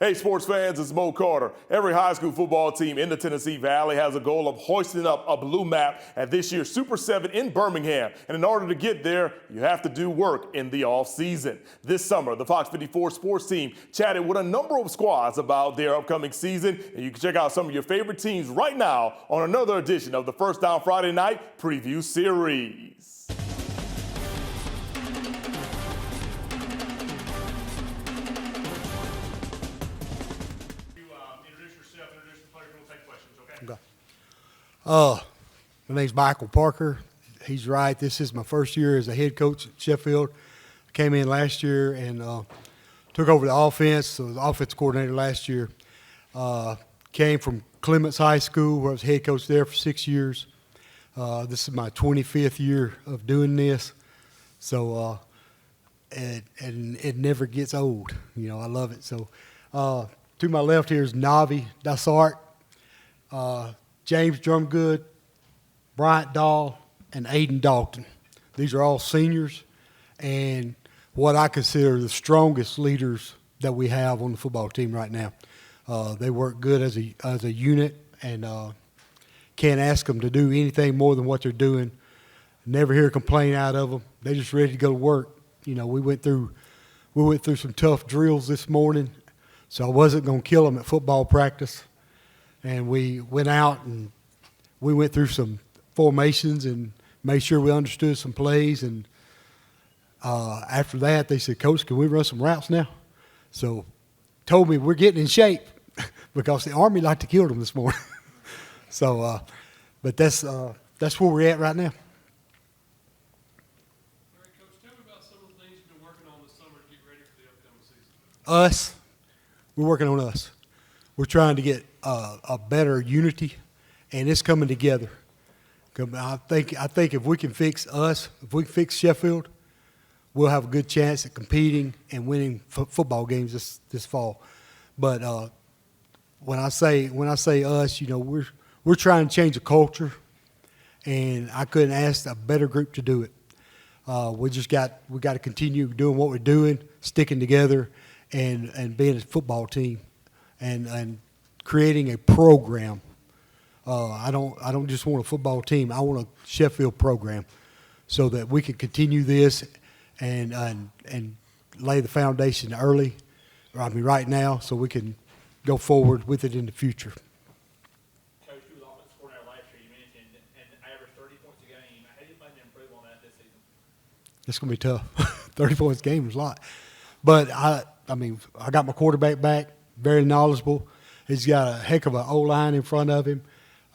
Hey, sports fans, it's Mo Carter. Every high school football team in the Tennessee Valley has a goal of hoisting up a blue map at this year's Super 7 in Birmingham. And in order to get there, you have to do work in the off-season. This summer, the Fox 54 sports team chatted with a number of squads about their upcoming season. And you can check out some of your favorite teams right now on another edition of the First Down Friday Night Preview Series. My name's Michael Parker. He's right. This is my first year as a head coach at Sheffield. I came in last year and took over the offense. So I was the offense coordinator last year. Came from Clements High School, where I was head coach there for 6 years. This is my 25th year of doing this. So and it never gets old. You know, I love it. So to my left here is Navi Dassart, James Drumgood, Bryant Dahl, and Aiden Dalton. These are all seniors and what I consider the strongest leaders that we have on the football team right now. They work good as a unit, and can't ask them to do anything more than what they're doing. Never hear a complaint out of them. They're just ready to go to work. You know, we went through some tough drills this morning, so I wasn't going to kill them at football practice. And we went out and we went through some formations and made sure we understood some plays. And after that, they said, "Coach, can we run some routes now?" So told me we're getting in shape because the Army liked to kill them this morning. So, but that's where we're at right now. All right, Coach, tell me about some of the things you've been working on this summer to get ready for the upcoming season. Us, we're working on us. We're trying to get a better unity, and it's coming together. I think if we can fix us, if we can fix Sheffield, we'll have a good chance at competing and winning football games this fall. But when I say us, you know, we're trying to change the culture, and I couldn't ask a better group to do it. We got to continue doing what we're doing, sticking together, and being a football team, and creating a program. I don't just want a football team. I want a Sheffield program, so that we can continue this and lay the foundation early. I mean, right now, so we can go forward with it in the future. Coach, you was offensive coordinator last year. You mentioned and averaged 30 points a game. How do you plan to improve on that this season? It's going to be tough. 30 points a game is a lot, but I mean, I got my quarterback back, very knowledgeable. He's got a heck of an O-line in front of him.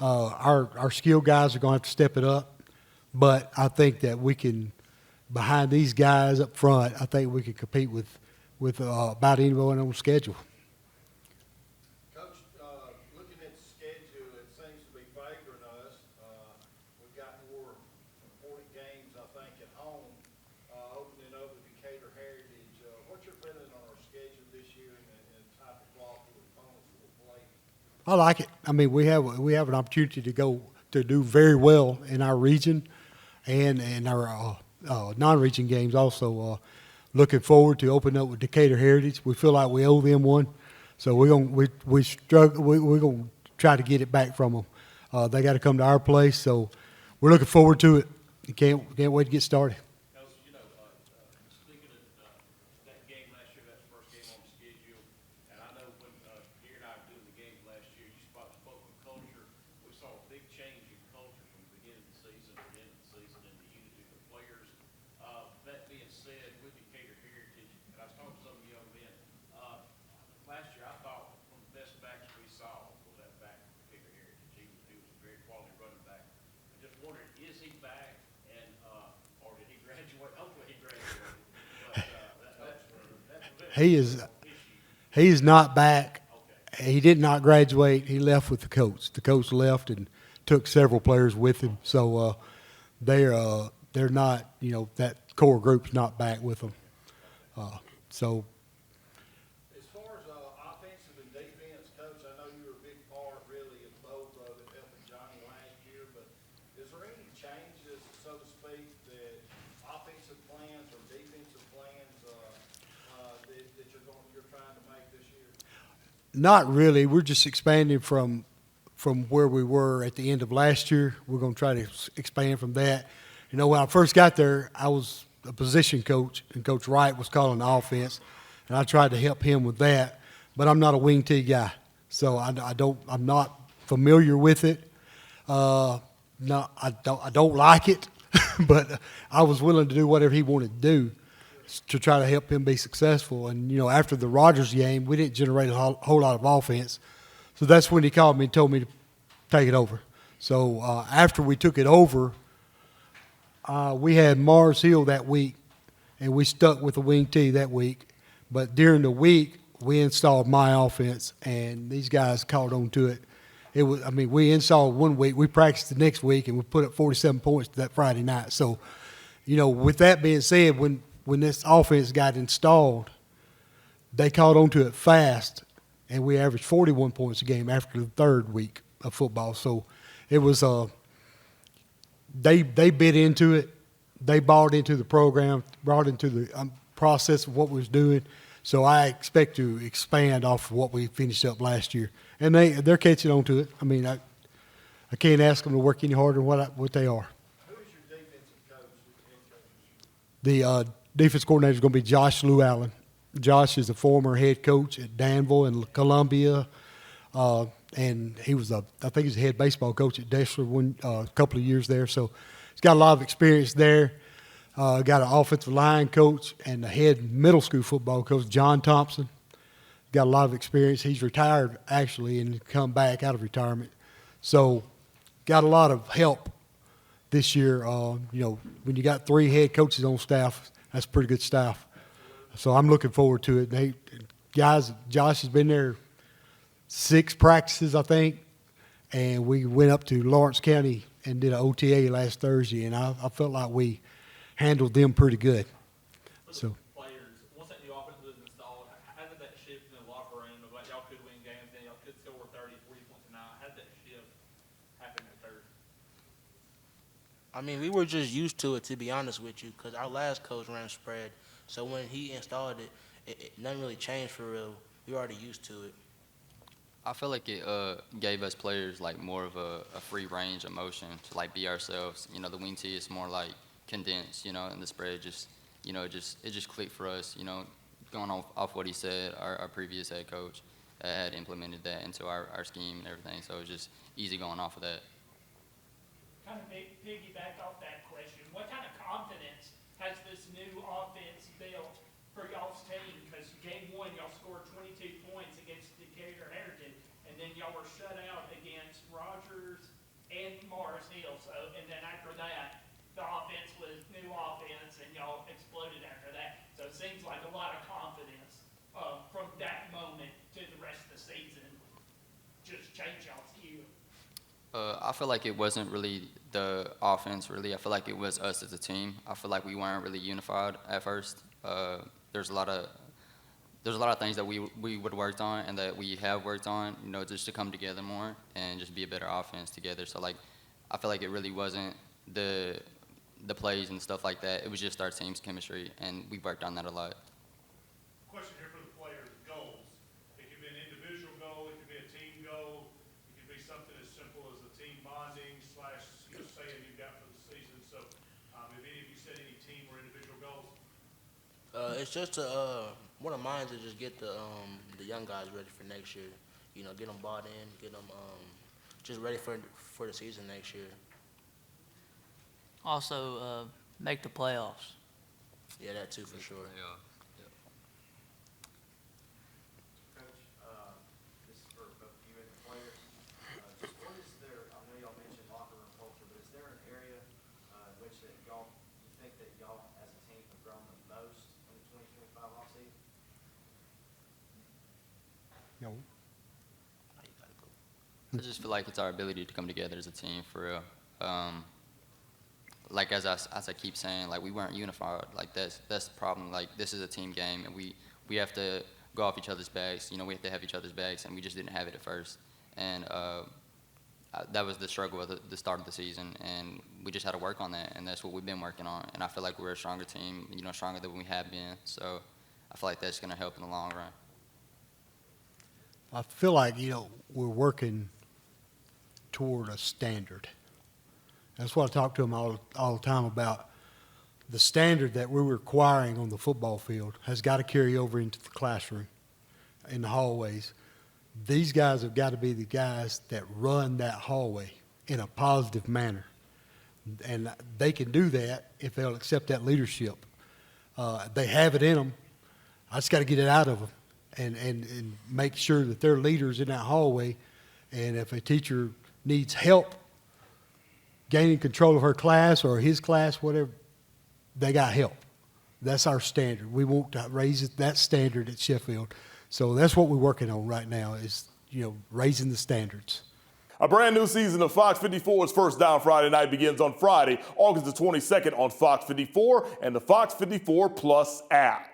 Our skill guys are going to have to step it up, but I think that we can, behind these guys up front, I think we can compete with about anyone on the schedule. Coach, looking at the schedule, it seems to be favoring us. We've got more important games, I think, at home, opening up with Decatur Heritage. What's your feeling on our schedule this year and the type of quality of opponents we'll play? I like it. I mean, we have an opportunity to do very well in our region, and our non-region games also. Looking forward to opening up with Decatur Heritage. We feel like we owe them one, so we're gonna try to get it back from them. They got to come to our place, so we're looking forward to it. Can't wait to get started. Coach, you know, speaking of that game last year, that's the first game on the schedule, and I know when Gary and I were doing the game last year, you spoke of culture. We saw a big change in culture from the beginning of the season to the end of the season and the unity of the players. That being said, with Decatur Heritage, and I was talking to some of the young men, last year I thought one of the best backs we saw was that back from Decatur Heritage. He was a very quality running back. I just wondered, is he back, and or did he graduate? Hopefully he graduated. But He is not back. Okay. He did not graduate. He left with the coach. The coach left and took several players with him. So they're not, you know, that core group's not back with them. So. As far as offensive and defense, Coach, I know you were a big part, really, of both of it, helping Johnny last year. But is there any changes, so to speak, that offensive plans or defensive plans that you're trying to make this year? Not really. We're just expanding from where we were at the end of last year. We're going to try to expand from that. You know, when I first got there, I was a position coach, and Coach Wright was calling the offense, and I tried to help him with that. But I'm not a wing T guy, so I'm not familiar with it. No, I don't like it, but I was willing to do whatever he wanted to do to try to help him be successful. And, you know, after the Rodgers game, we didn't generate a whole lot of offense. So that's when he called me and told me to take it over. So after we took it over, we had Mars Hill that week, and we stuck with the wing T that week. But during the week, we installed my offense, and these guys caught on to it. We installed one week, we practiced the next week, and we put up 47 points that Friday night. So, you know, with that being said, when this offense got installed, they caught on to it fast, and we averaged 41 points a game after the third week of football. So it was they bit into it. They bought into the program, brought into the process of what we was doing. So I expect to expand off of what we finished up last year. And they're catching on to it. I mean, I can't ask them to work any harder than what they are. Who is your defensive coach, head coach? The defense coordinator is going to be Josh Lou Allen. Josh is a former head coach at Danville and Columbia, and he was I think he's a head baseball coach at Deshler a couple of years there. So he's got a lot of experience there. Got an offensive line coach and the head middle school football coach, John Thompson. Got a lot of experience. He's retired, actually, and come back out of retirement. So got a lot of help this year. You know, when you got 3 head coaches on staff, that's pretty good staff. So I'm looking forward to it. Josh has been there 6 practices, I think, and we went up to Lawrence County and did an OTA last Thursday, and I felt like we handled them pretty good. So. Players, once that new offense was installed, how did that shift in the locker room of like y'all could win games, then y'all could score 30, 40 points a night? How did that shift happen at third? I mean, we were just used to it, to be honest with you, because our last coach ran spread. So when he installed it, nothing really changed for real. We were already used to it. I feel like it gave us players like more of a free range of motion to like be ourselves. You know, the wing tee is more like condensed, you know, and the spread just, you know, it just clicked for us. You know, going off what he said, our previous head coach had implemented that into our scheme and everything. So it was just easy going off of that. Kind of piggyback off that question, what kind of confidence has this new offense built for y'all's team? Because game 1, y'all scored 22 points against Decatur Heritage, and then y'all were shut out against Rogers and Morris Hill. So, and then after that, the offense was new offense, and y'all exploded after that. So it seems like a lot of confidence from that moment to the rest of the season just changed y'all's view. I feel like it wasn't really the offense, really. I feel like it was us as a team. I feel like we weren't really unified at first. There's a lot of things that we would worked on and that we have worked on, you know, just to come together more and just be a better offense together. So like, I feel like it really wasn't the plays and stuff like that. It was just our team's chemistry, and we worked on that a lot. Question here for the players, goals. It can be an individual goal, it can be a team goal, it can be something as simple as a team bonding / saying you've got for the season. So have any of you set any team or individual goals? It's just one of mine is just get the young guys ready for next year. You know, get them bought in, get them just ready for the season next year. Also, make the playoffs. Yeah, that too for sure. Yeah. Coach, this is for both you and the players. Just what is there, I know y'all mentioned locker room culture, but is there an area in which that you think that y'all as a team have grown the most in the 2025 offseason? No. I just feel like it's our ability to come together as a team for real. Like as I keep saying, like we weren't unified. Like that's the problem. Like this is a team game, and we have to go off each other's backs. You know, we have to have each other's backs, and we just didn't have it at first. And that was the struggle at the start of the season, and we just had to work on that, and that's what we've been working on. And I feel like we're a stronger team, you know, stronger than we have been. So I feel like that's going to help in the long run. I feel like, we're working toward a standard. That's what I talk to them all the time about. The standard that we're requiring on the football field has got to carry over into the classroom, in the hallways. These guys have got to be the guys that run that hallway in a positive manner. And they can do that if they'll accept that leadership. They have it in them. I just got to get it out of them and make sure that they're leaders in that hallway. And if a teacher needs help gaining control of her class or his class, whatever, they got help. That's our standard. We want to raise that standard at Sheffield. So that's what we're working on right now is, raising the standards. A brand new season of Fox 54's First Down Friday Night begins on Friday, August the 22nd on Fox 54 and the Fox 54 Plus app.